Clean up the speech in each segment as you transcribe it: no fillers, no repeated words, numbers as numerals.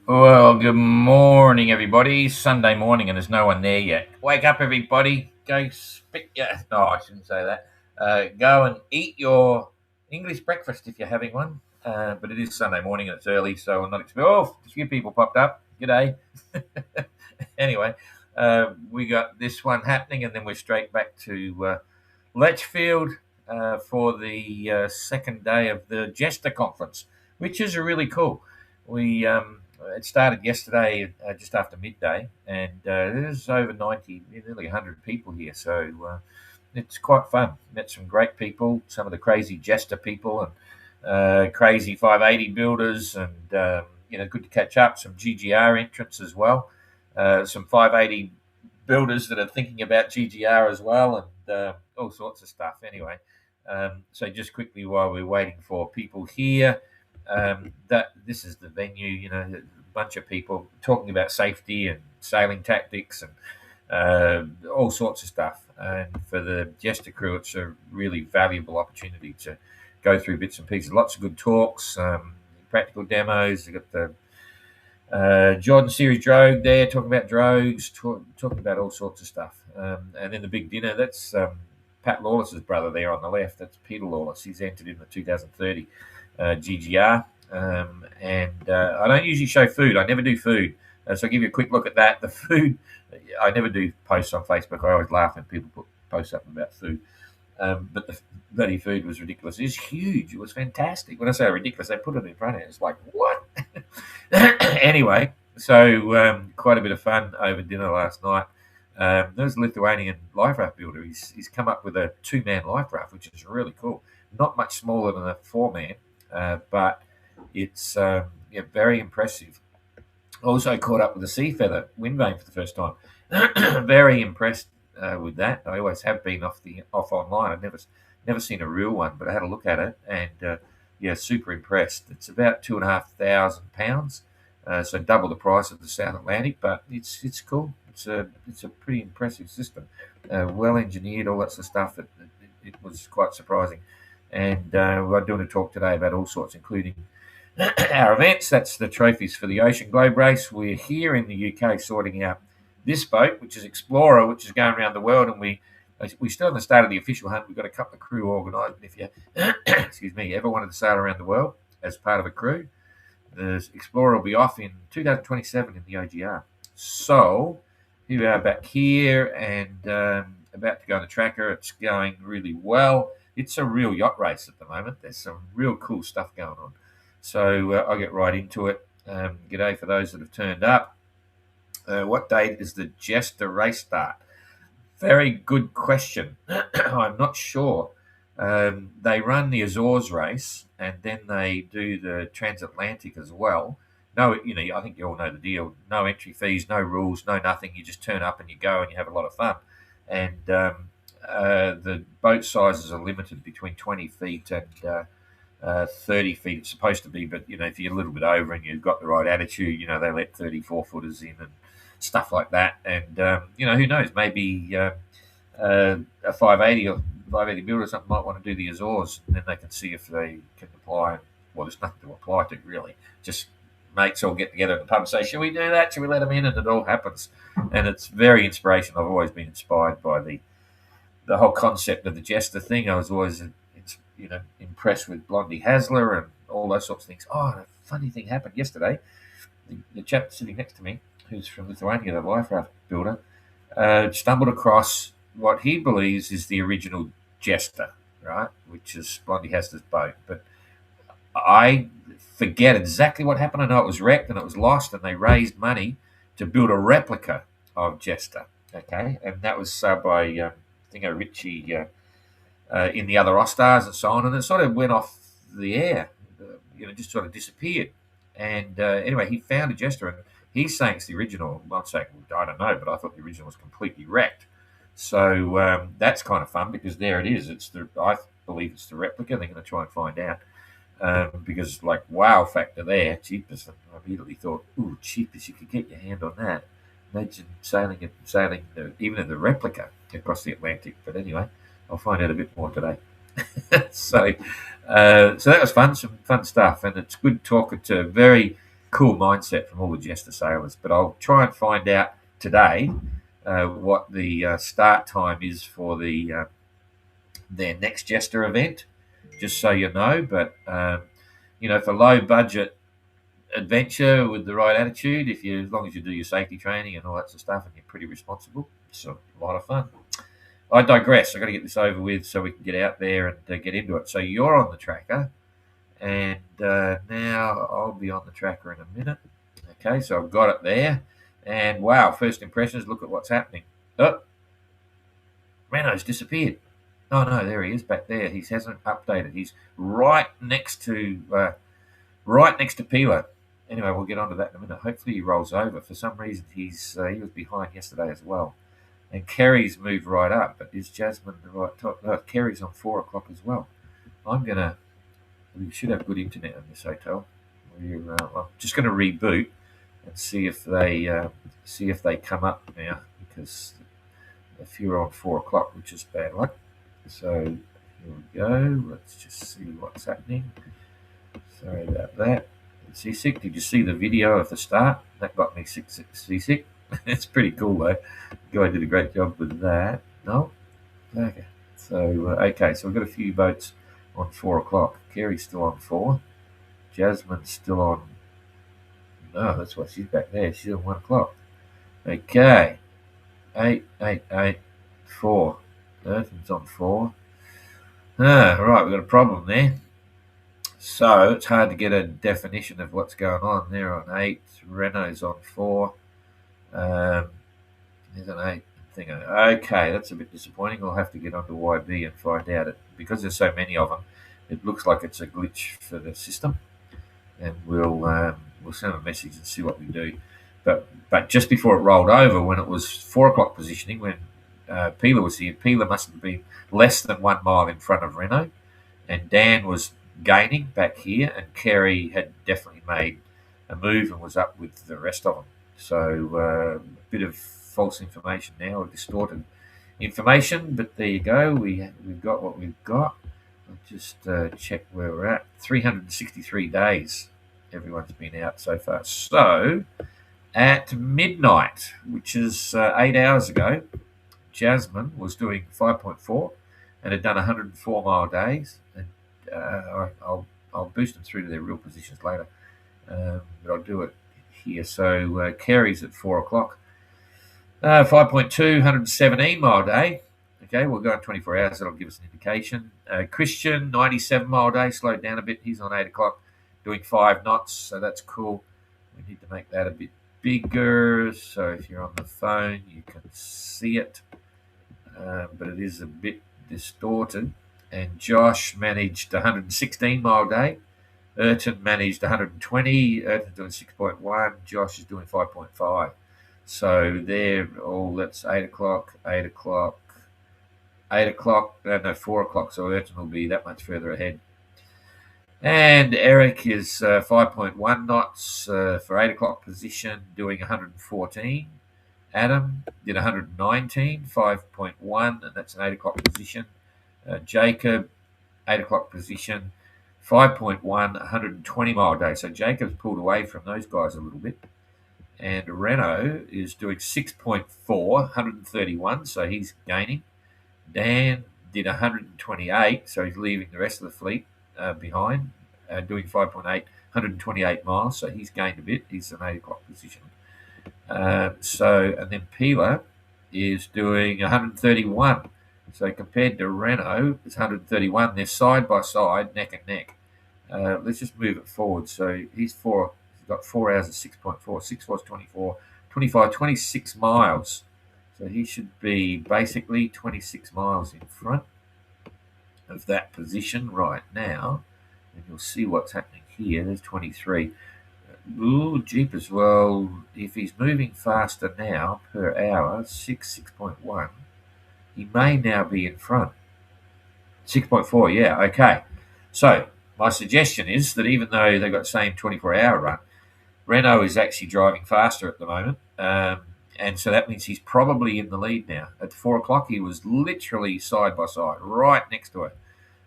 Well, good morning, everybody. Sunday morning, and there's no one there yet. Wake up, everybody. Go spit your. No, I shouldn't say that. Go and eat your English breakfast if you're having one. But it is Sunday morning and it's early, so I'm not expecting. Oh, a few people popped up. G'day. Anyway, we got this one happening, and then we're straight back to Letchfield for the second day of the Jester conference, which is really cool. We It started yesterday just after midday, and there's over 90, nearly 100 people here. So it's quite fun. Met some great people, some of the crazy Jester people, and crazy 580 builders, and good to catch up. Some GGR entrants as well. Some 580 builders that are thinking about GGR as well, and all sorts of stuff. Anyway, so just quickly while we're waiting for people here, that this is the venue. A bunch of people talking about safety and sailing tactics and all sorts of stuff. And for the Jester crew, it's a really valuable opportunity to go through bits and pieces. Lots of good talks, practical demos. You've got the Jordan Series Drogue there, talking about drogues, talking about all sorts of stuff. And then the big dinner, that's Pat Lawless's brother there on the left. That's Peter Lawless. He's entered in the 2030 GGR. And I don't usually show food. I never do food. So I'll give you a quick look at that. The food, I never do posts on Facebook. I always laugh when people put posts up about food. But the bloody food was ridiculous. It was huge. It was fantastic. When I say ridiculous, they put it in front of it. It's like, what? Anyway, so quite a bit of fun over dinner last night. There was a Lithuanian life raft builder. He's come up with a two-man life raft, which is really cool. Not much smaller than a four-man, but it's very impressive. Also caught up with the Sea Feather wind vane for the first time. Very impressed with that. I always have been off online. I've never seen a real one, but I had a look at it, and super impressed. It's about £2,500, so double the price of the South Atlantic, but it's cool. It's a pretty impressive system, well engineered, all that sort of stuff. It was quite surprising, and we're doing a talk today about all sorts, including our events. That's the trophies for the Ocean Globe Race. We're here in the UK sorting out this boat, which is Explorer, which is going around the world, and we still haven't started the official hunt. We've got a couple of crew organised. If you, excuse me, ever wanted to sail around the world as part of a crew, the Explorer will be off in 2027 in the OGR. So here we are back here and about to go on the tracker. It's going really well. It's a real yacht race at the moment. There's some real cool stuff going on. So I'll get right into it. G'day for those that have turned up. What date is the Jester race start? Very good question. I'm not sure. They run the Azores race and then they do the transatlantic as well. No, I think you all know the deal. No entry fees, no rules, no nothing. You just turn up and you go and you have a lot of fun. And the boat sizes are limited between 20 feet and 30 feet. It's supposed to be, but if you're a little bit over and you've got the right attitude, they let 34 footers in and stuff like that. And who knows? Maybe a 580 or 580 builder or something might want to do the Azores, and then they can see if they can apply. Well, there's nothing to apply to really. Just mates all get together in the pub and say, "Shall we do that? Shall we let them in?" And it all happens, and it's very inspirational. I've always been inspired by the whole concept of the Jester thing. I was always impressed with Blondie Hasler and all those sorts of things. Oh, and a funny thing happened yesterday. The chap sitting next to me, who's from Lithuania, the life raft builder, stumbled across what he believes is the original Jester, right, which is Blondie Hasler's boat. But I forget exactly what happened. I know it was wrecked and it was lost, and they raised money to build a replica of Jester. Okay, and that was by I think Richie in the other Ostars and so on, and it sort of went off the air, just sort of disappeared. And anyway, he found a Jester, and he's saying it's the original. I'm saying, I don't know, but I thought the original was completely wrecked. So that's kind of fun because there it is. I believe it's the replica. They're going to try and find out because, wow factor there, cheapest. I immediately thought, ooh, cheapest. You could get your hand on that. Imagine sailing even in the replica across the Atlantic. But anyway, I'll find out a bit more today. So that was fun, some fun stuff, and it's good talking to very cool mindset from all the Jester sailors. But I'll try and find out today what the start time is for their next Jester event, just so you know. But for low budget adventure with the right attitude, as long as you do your safety training and all that sort of stuff, and you're pretty responsible, it's a lot of fun. I digress. I've got to get this over with so we can get out there and get into it. So you're on the tracker, and now I'll be on the tracker in a minute. Okay, so I've got it there, and wow, first impressions. Look at what's happening. Oh, Renault's disappeared. Oh no, there he is back there. He hasn't updated. He's right next to Pila. Anyway, we'll get onto that in a minute. Hopefully he rolls over. For some reason, he was behind yesterday as well. And Kerry's moved right up, but is Jasmine the right top? No, Kerry's on 4 o'clock as well. We should have good internet on this hotel. I'm just going to reboot and see if they come up now, because if you're on 4 o'clock, which is bad luck. So here we go. Let's just see what's happening. Sorry about that. Seasick. Did you see the video of the start? That got me seasick. It's pretty cool though. The guy did a great job with that. No? Okay. So so we've got a few boats on 4 o'clock. Kerry's still on 4. Jasmine's still on. No, that's why she's back there. She's on 1 o'clock. Okay. 8, 8, 8, 4. Earthen's on 4. Right, we've got a problem there. So it's hard to get a definition of what's going on. They're on 8. Renault's on 4. There's an 8 thing. Okay, that's a bit disappointing. We'll have to get onto YB and find out. Because there's so many of them, it looks like it's a glitch for the system. And we'll send a message and see what we do. But just before it rolled over, when it was 4 o'clock positioning, when Pila was here, Pila must have been less than 1 mile in front of Renault. And Dan was gaining back here, and Kerry had definitely made a move and was up with the rest of them. So a bit of false information now, or distorted information, but there you go. We've got what we've got. I'll just check where we're at. 363 days everyone's been out so far. So at midnight, which is 8 hours ago, Jasmine was doing 5.4 and had done 104 mile days. And I'll boost them through to their real positions later, but I'll do it here. So Kerry's at 4 o'clock, 5.2, 117 mile day. Okay, we'll go on 24 hours. That'll give us an indication. Christian, 97 mile day, slowed down a bit. He's on 8 o'clock, doing 5 knots. So that's cool. We need to make that a bit bigger. So if you're on the phone, you can see it, but it is a bit distorted. And Josh managed 116 mile day. Entrant managed 120. Entrant's doing 6.1. Josh is doing 5.5. So they're all, that's 8 o'clock, 8 o'clock, 8 o'clock, no, 4 o'clock. So Entrant will be that much further ahead. And Eric is 5.1 knots for 8 o'clock position, doing 114. Adam did 119, 5.1, and that's an 8 o'clock position. Jacob, 8 o'clock position, 5.1, 120 mile day. So Jacob's pulled away from those guys a little bit. And Renault is doing 6.4, 131, so he's gaining. Dan did 128, so he's leaving the rest of the fleet behind, doing 5.8, 128 miles, so he's gained a bit. He's an 8 o'clock position. And then Pila is doing 131. So compared to Renault, it's 131. They're side by side, neck and neck. Let's just move it forward. So he's got 4 hours of 6.4. 6 was 24, 25, 26 miles. So he should be basically 26 miles in front of that position right now. And you'll see what's happening here. There's 23. Ooh, jeepers. Well, if he's moving faster now per hour, 6.1, he may now be in front. 6.4, yeah, okay. So my suggestion is that even though they've got the same 24-hour run, Renault is actually driving faster at the moment. And so that means he's probably in the lead now. At 4 o'clock, he was literally side by side, right next to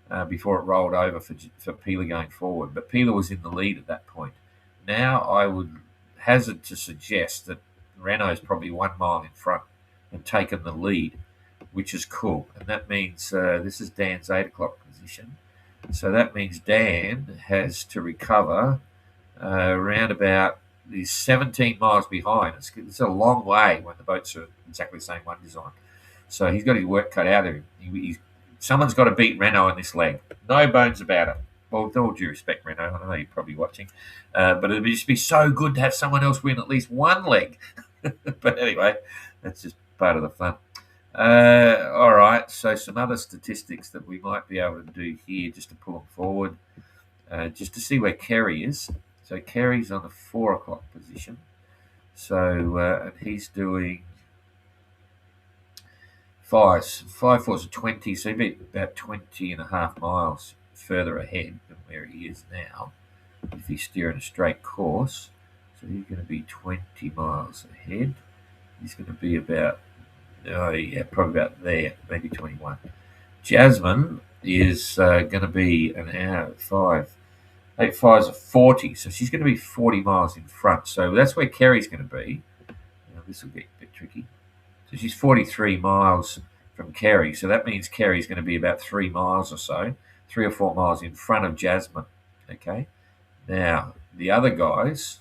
her, before it rolled over for Pila going forward. But Pila was in the lead at that point. now I would hazard to suggest that Renault's probably 1 mile in front and taken the lead, which is cool. And that means this is Dan's 8 o'clock position. So that means Dan has to recover around about he's 17 miles behind. It's a long way when the boats are exactly the same one design. So he's got his work cut out of him. Someone's got to beat Renault in this leg. No bones about it. Well, with all due respect, Renault, I know you're probably watching, but it'd just be so good to have someone else win at least one leg. But anyway, that's just part of the fun. All right, so some other statistics that we might be able to do here just to pull them forward, just to see where Kerry is. So Kerry's on the 4 o'clock position. So and he's doing 5 4s are 20, so he'd be about 20 and a half miles further ahead than where he is now if he's steering a straight course. So he's going to be 20 miles ahead. He's going to be about, probably about there, maybe 21. Jasmine is going to be an hour, 8 5s are 40, so she's going to be 40 miles in front. So that's where Kerry's going to be. Now, this will get a bit tricky. So she's 43 miles from Kerry. So that means Kerry's going to be about 3 miles or so, 3 or 4 miles in front of Jasmine. Okay. Now, the other guys,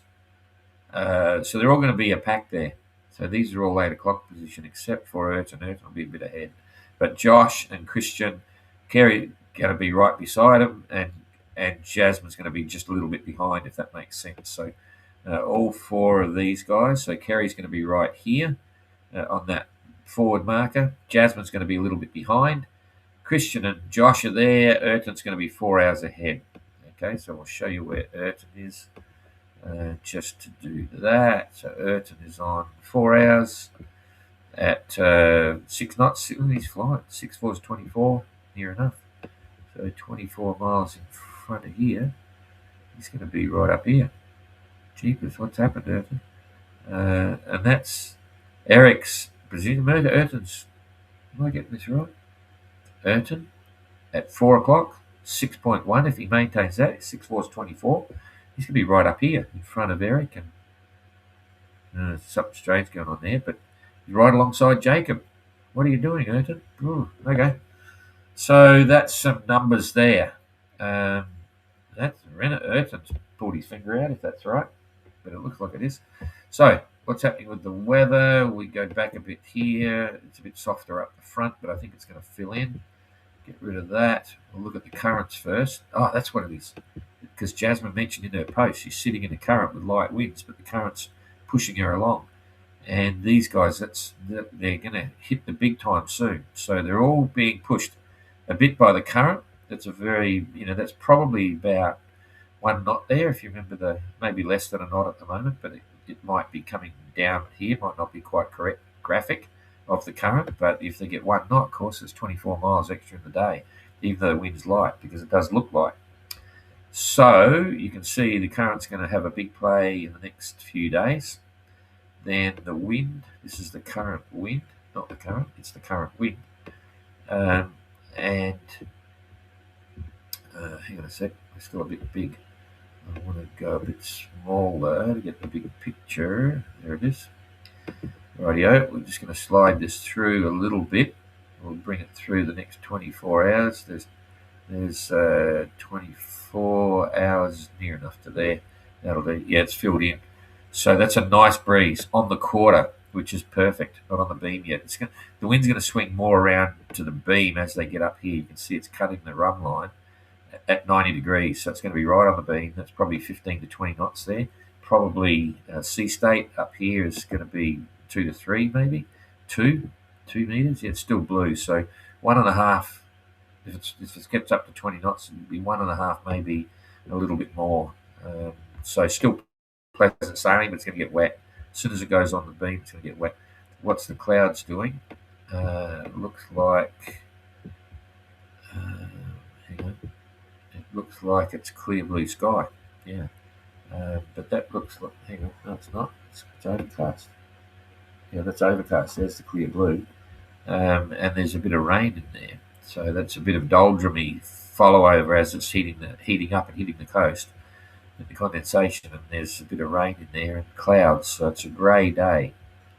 so they're all going to be a pack there. So these are all 8 o'clock position except for Entrant. Entrant will be a bit ahead. But Josh and Christian, Kerry going to be right beside him, and Jasmine's going to be just a little bit behind, if that makes sense. So all 4 of these guys. So Kerry's going to be right here. On that forward marker. Jasmine's going to be a little bit behind. Christian and Josh are there. Entrant's going to be 4 hours ahead. Okay, so we'll show you where Entrant is just to do that. So Entrant is on 4 hours at 6 knots. He's flying. 6 4 is 24, near enough. So 24 miles in front of here. He's going to be right up here. Jeepers, what's happened, Entrant? And that's Eric's presumably Entrant's. Am I getting this right? Entrant at 4 o'clock, 6.1. If he maintains that, 6 4 is 24. He's going to be right up here in front of Eric, and something strange going on there. But he's right alongside Jacob. What are you doing, Entrant? Okay. So that's some numbers there. That's Entrant's pulled his finger out, if that's right, but it looks like it is. So what's happening with the weather? We go back a bit here. It's a bit softer up the front, but I think it's going to fill in. Get rid of that. We'll look at the currents first. Oh, that's what it is. Because Jasmine mentioned in her post, she's sitting in a current with light winds, but the current's pushing her along. And these guys, they're going to hit the big time soon. So they're all being pushed a bit by the current. That's that's probably about 1 knot there. If you remember maybe less than a knot at the moment, but it might be coming down here. Might not be quite correct graphic of the current, but if they get 1 knot, of course, it's 24 miles extra in the day, even though the wind's light, because it does look light. So you can see the current's going to have a big play in the next few days. Then the wind, this is the current wind, not the current, it's the current wind. And hang on a sec, it's still a bit big. I want to go a bit smaller to get the big picture. There it is. Rightio, we're just going to slide this through a little bit. We'll bring it through the next 24 hours. There's 24 hours near enough to there. That'll do. Yeah, it's filled in. So that's a nice breeze on the quarter, which is perfect. Not on the beam yet. The wind's going to swing more around to the beam as they get up here. You can see it's cutting the run line at 90 degrees. So it's going to be right on the beam. That's probably 15 to 20 knots there. Probably sea state up here is going to be 2 to 3 maybe. 2 meters. Yeah, it's still blue. So 1.5. If it gets up to 20 knots, it'd be 1.5, maybe a little bit more. So still pleasant sailing, but it's going to get wet. As soon as it goes on the beam, it's going to get wet. What's the clouds doing? Looks like hang on. It looks like it's clear blue sky. Yeah, but that looks like. Hang on, no, it's not. It's overcast. Yeah, that's overcast. There's the clear blue, and there's a bit of rain in there. So that's a bit of doldrummy follow over as it's heating up and hitting the coast. the condensation, and there's a bit of rain in there and clouds, so it's a grey day,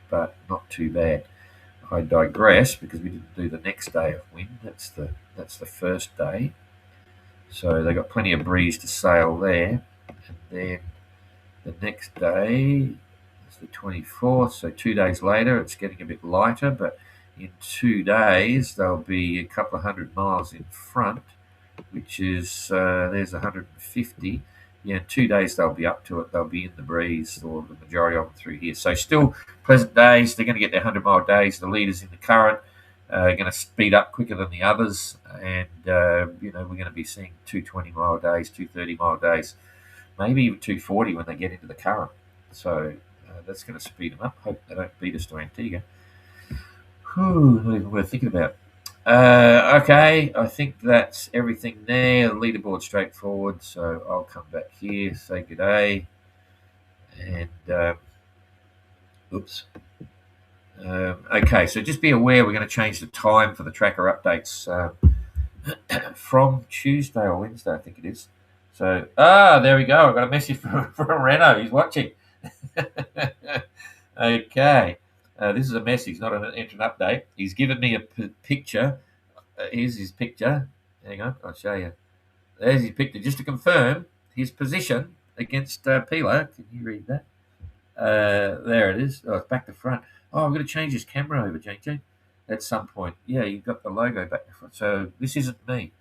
but not too bad. I digress because we didn't do the next day of wind. That's the first day, so they got plenty of breeze to sail there, and then the next day is the 24th. So 2 days later, it's getting a bit lighter, but in 2 days they'll be a couple of 100 miles in front, which is there's 150. Yeah, in 2 days they'll be up to it. They'll be in the breeze, or the majority of them through here. So still pleasant days. They're going to get their 100-mile days. The leaders in the current are going to speed up quicker than the others, and we're going to be seeing 220-mile days, 230-mile days, maybe even 240 when they get into the current. So that's going to speed them up. Hope they don't beat us to Antigua. Not even worth thinking about. Okay, I think that's everything there. The leaderboard straightforward, so I'll come back here, say good day, and oops. Okay, so just be aware we're going to change the time for the tracker updates from Tuesday or Wednesday, I think it is. So, there we go. I got a message from Renault. He's watching. Okay. This is a message, not an entrant update. He's given me a picture. Here's his picture. Hang on, I'll show you. There's his picture, just to confirm his position against Pila. Can you read that? There it is. Oh, it's back to front. Oh, I'm going to change his camera over, JJ, at some point. Yeah, you've got the logo back to front. So this isn't me.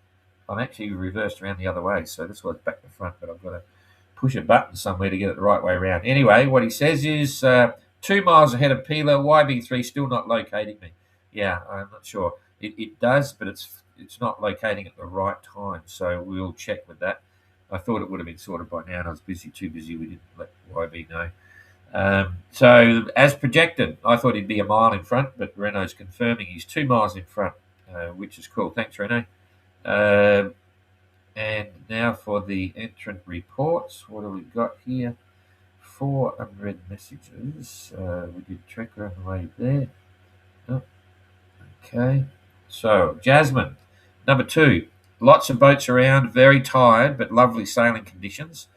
I'm actually reversed around the other way, so this was back to front, but I've got to push a button somewhere to get it the right way around. Anyway, what he says is 2 miles ahead of Pila, YB3 still not locating me. Yeah, I'm not sure. It does, but it's not locating at the right time, so we'll check with that. I thought it would have been sorted by now, and I was too busy. We didn't let YB know. So, as projected, I thought he'd be a mile in front, but Renault's confirming he's 2 miles in front, which is cool. Thanks, Renault. And now for the entrant reports. What have we got here? 4 unread messages. We did tracker on the way there. Oh, okay. So, Jasmine, number 2. Lots of boats around, very tired, but lovely sailing conditions.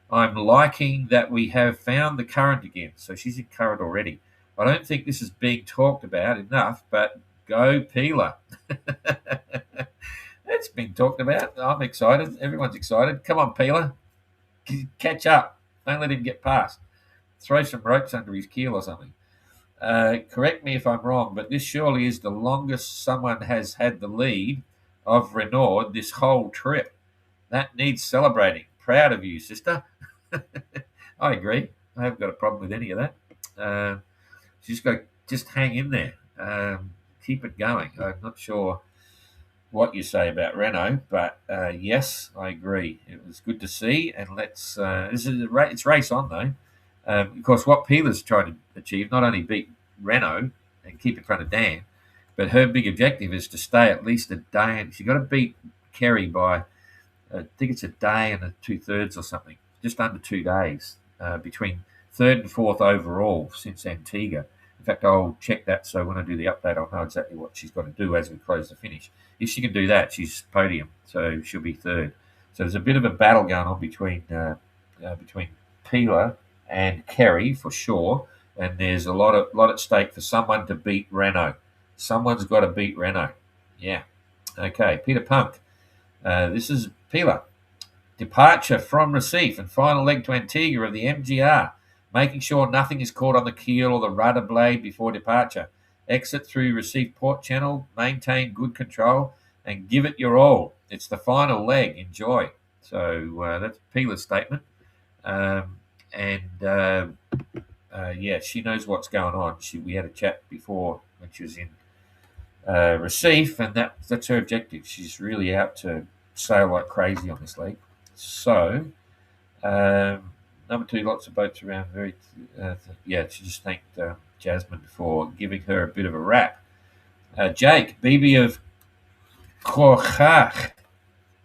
I'm liking that we have found the current again. So she's in current already. I don't think this is being talked about enough, but go Pila. It's been talked about. I'm excited. Everyone's excited. Come on, Pila. Catch up. Don't let him get past. Throw some ropes under his keel or something. Correct me if I'm wrong, but this surely is the longest someone has had the lead of Renault this whole trip. That needs celebrating. Proud of you, sister. I agree. I haven't got a problem with any of that. Just hang in there. Keep it going. I'm not sure what you say about Renault, but yes, I agree. It was good to see, and let's. It's race on though. Of course, what Pila's trying to achieve not only beat Renault and keep in front of Dan, but her big objective is to stay at least a day. And she's got to beat Kerry by, I think it's a day and 2/3 or something, just under 2 days between third and fourth overall since Antigua. In fact, I'll check that so when I do the update, I'll know exactly what she's got to do as we close the finish. If she can do that, she's podium, so she'll be third. So there's a bit of a battle going on between Pila and Kerry for sure, and there's a lot at stake for someone to beat Renault. Someone's got to beat Renault. Yeah. Okay, Peter Punk. This is Pila. Departure from Recife and final leg to Antigua of the MGR. Making sure nothing is caught on the keel or the rudder blade before departure. Exit through Recife Port Channel, maintain good control, and give it your all. It's the final leg. Enjoy. So that's Pila's statement. Yeah, she knows what's going on. We had a chat before when she was in Recife, and that's her objective. She's really out to sail like crazy on this leg. So, number 2, lots of boats around. She just thanked Jasmine for giving her a bit of a rap. Jake, BB of Corchach.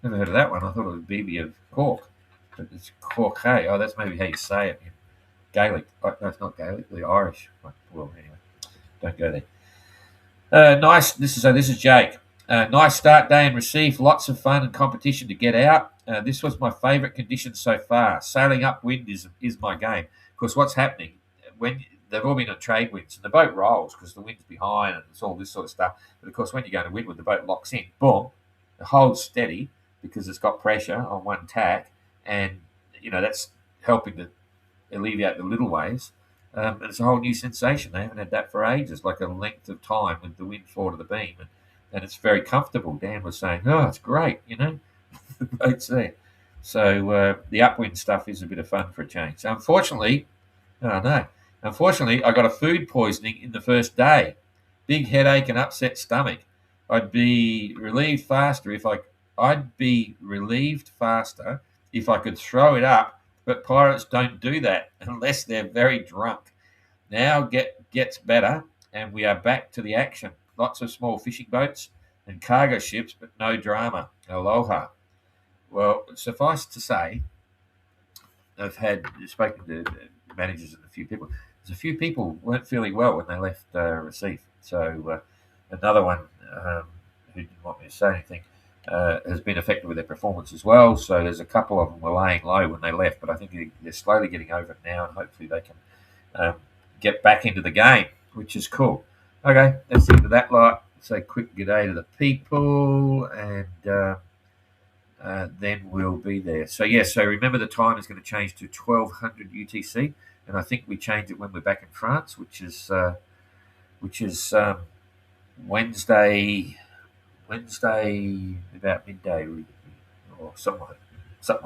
Never heard of that one. I thought it was BB of Cork, but it's Corchach. Oh, that's maybe how you say it in Gaelic. Oh, no, it's not Gaelic. The Irish. Well, anyway, don't go there. Nice. This is Jake. Nice start day in Recife. Lots of fun and competition to get out. This was my favourite condition so far. Sailing upwind is my game. Of course, what's happening when they've all been on trade winds and the boat rolls because the wind's behind and it's all this sort of stuff. But of course, when you go to windward, the boat locks in. Boom, it holds steady because it's got pressure on one tack, and that's helping to alleviate the little waves. And it's a whole new sensation. They haven't had that for ages, like a length of time with the wind floor to the beam, and it's very comfortable. Dan was saying, "Oh, it's great," the boat's there. So the upwind stuff is a bit of fun for a change. So unfortunately, oh no, unfortunately, I got a food poisoning in the first day. Big headache and upset stomach. I'd be relieved faster if I could throw it up, but pirates don't do that unless they're very drunk. Now gets better, and we are back to the action. Lots of small fishing boats and cargo ships, but no drama. Aloha. Well, suffice to say, I've spoken to managers and a few people. There's a few people weren't feeling well when they left Recife. So another one who didn't want me to say anything has been affected with their performance as well. So there's a couple of them were laying low when they left, but I think they're slowly getting over it now, and hopefully they can get back into the game, which is cool. Okay, that's the end of that lot. Say quick good day to the people, and then we'll be there. So so remember the time is going to change to 1200 UTC, and I think we change it when we're back in France, which is Wednesday about midday, or something like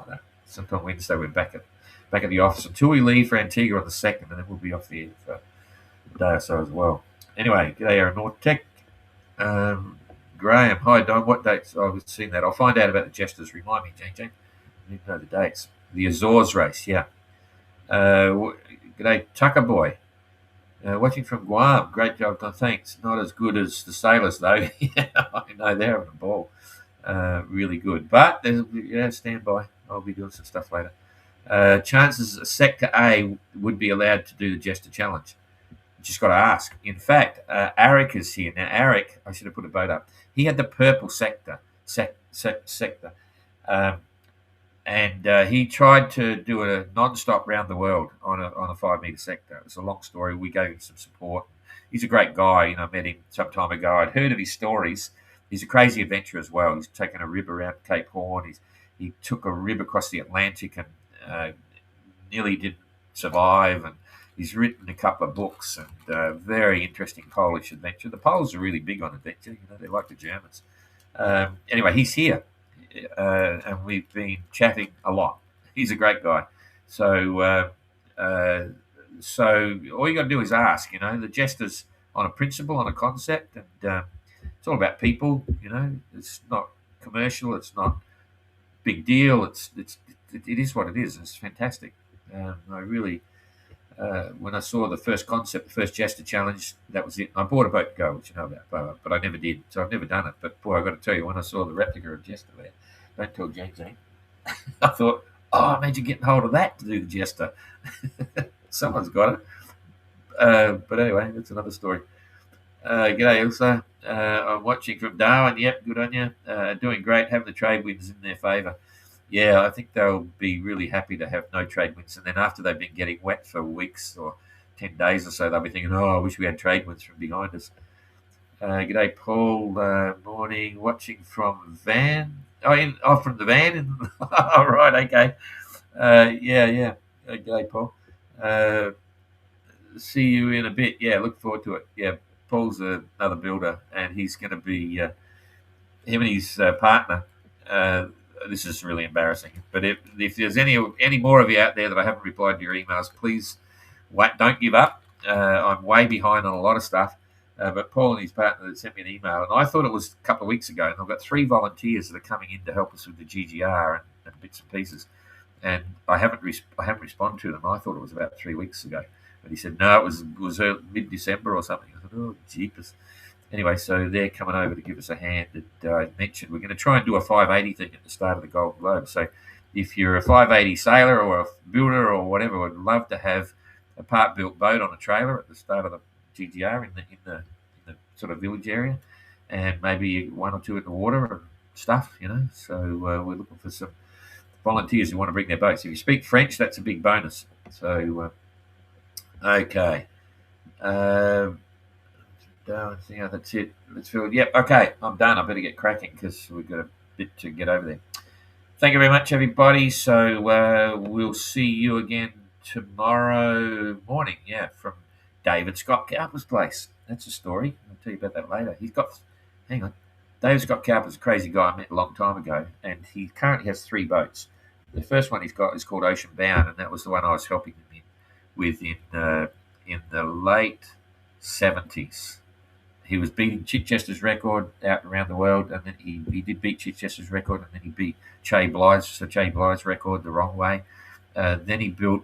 that. Sometime Wednesday we're back at the office until we leave for Antigua on the 2nd, and then we'll be off the air for a day or so as well. Anyway, g'day Aeronautic. Graham, hi Don. What dates? Oh, I've seen that. I'll find out about the Jesters. Remind me, Jane. I need to know the dates. The Azores race, yeah. G'day Tucker Boy. Watching from Guam. Great job, Don. Thanks. Not as good as the Sailors, though. Yeah, I know they're having a ball. Really good. But stand by. I'll be doing some stuff later. Chances Sector A would be allowed to do the Jester Challenge. Just got to ask. In fact, Arik is here now. Arik, I should have put a boat up. He had the purple sector, and he tried to do a non-stop round the world on a 5-meter sector. It's a long story. We gave him some support. He's a great guy. I met him some time ago. I'd heard of his stories. He's a crazy adventurer as well. He's taken a rib around Cape Horn. He took a rib across the Atlantic and nearly didn't survive. And he's written a couple of books and very interesting Polish adventure. The Poles are really big on adventure. They like the Germans. Anyway, he's here, and we've been chatting a lot. He's a great guy. So all you got to do is ask. The Jester's on a principle, on a concept, and it's all about people. It's not commercial. It's not big deal. It is what it is. It's fantastic. I really. When I saw the first concept, the first Jester Challenge, that was it. I bought a boat to go, which you know about, but I never did. So I've never done it. But boy, I got to tell you, when I saw the replica of Jester there, don't tell James, I thought, imagine getting hold of that to do the Jester. Someone's got it. But anyway, that's another story. G'day, Ilsa. I'm watching from Darwin. Yep, good on you. Doing great, having the trade winds in their favour. Yeah, I think they'll be really happy to have no trade winds. And then after they've been getting wet for weeks or 10 days or so, they'll be thinking, I wish we had trade winds from behind us. G'day, Paul. Morning. Watching from van. From the van. All right, okay. Yeah. G'day, Paul. See you in a bit. Yeah, look forward to it. Yeah, Paul's another builder, and he's going to be him and his partner. This is really embarrassing, but if there's any more of you out there that I haven't replied to your emails, please don't give up. I'm way behind on a lot of stuff, but Paul and his partner sent me an email, and I thought it was a couple of weeks ago, and I've got 3 volunteers that are coming in to help us with the GGR and bits and pieces, and I haven't responded to them. I thought it was about 3 weeks ago, but he said no, it was mid-December or something. I thought, oh jeepers. Anyway, so they're coming over to give us a hand. I mentioned we're going to try and do a 580 thing at the start of the Golden Globe. So if you're a 580 sailor or a builder or whatever, I'd love to have a part-built boat on a trailer at the start of the GGR in the sort of village area, and maybe 1 or 2 in the water and stuff, So we're looking for some volunteers who want to bring their boats. If you speak French, that's a big bonus. So, okay. Yeah, that's it. Let's feel. Yep. Okay, I'm done. I better get cracking because we've got a bit to get over there. Thank you very much, everybody. So we'll see you again tomorrow morning. Yeah, from David Scott Cowper's place. That's a story. I'll tell you about that later. He's got. Hang on. David Scott Cowper's a crazy guy I met a long time ago, and he currently has 3 boats. The first one he's got is called Ocean Bound, and that was the one I was helping him with in the late 70s. He was beating Chester's record out around the world, and then he did beat Chester's record, and then he beat Che Blythe's record the wrong way. Then he built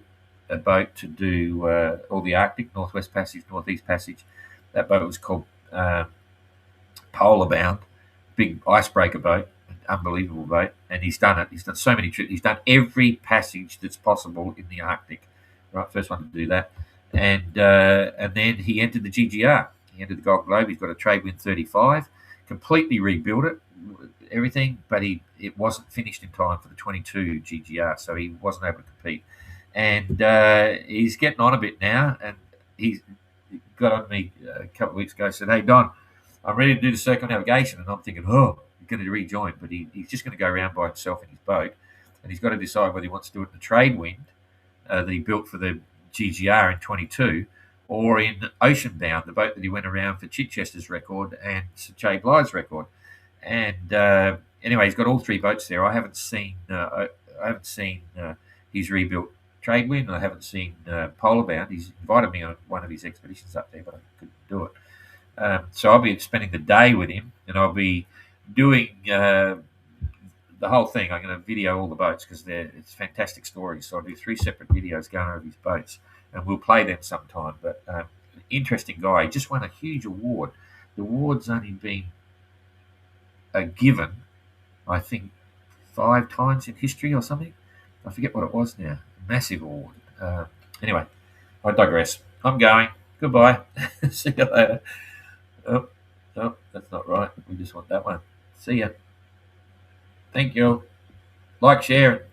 a boat to do all the Arctic, Northwest Passage, Northeast Passage. That boat was called Polar Bound, big icebreaker boat, unbelievable boat, and he's done it. He's done so many trips. He's done every passage that's possible in the Arctic. Right, first one to do that, and then he entered the GGR. He entered the Gold Globe. He's got a trade wind 35. Completely rebuilt it, everything, but it wasn't finished in time for the 22 GGR, so he wasn't able to compete. And he's getting on a bit now, and he got on me a couple of weeks ago. Said, "Hey Don, I'm ready to do the circumnavigation," and I'm thinking, "Oh, he's going to rejoin," but he's just going to go around by himself in his boat, and he's got to decide whether he wants to do it in the trade wind that he built for the GGR in 22. Or in Ocean Bound, the boat that he went around for Chichester's record and Che Blythe's record. And anyway, he's got all 3 boats there. I haven't seen his rebuilt trade wind. I haven't seen Polar Bound. He's invited me on one of his expeditions up there, but I couldn't do it. So I'll be spending the day with him, and I'll be doing the whole thing. I'm going to video all the boats because it's fantastic stories. So I'll do 3 separate videos going over his boats. And we'll play them sometime. But interesting guy. He just won a huge award. The award's only been given, I think, 5 times in history or something. I forget what it was now. Massive award. Anyway, I digress. I'm going. Goodbye. See you later. Oh, that's not right. We just want that one. See ya. Thank you. Like, share.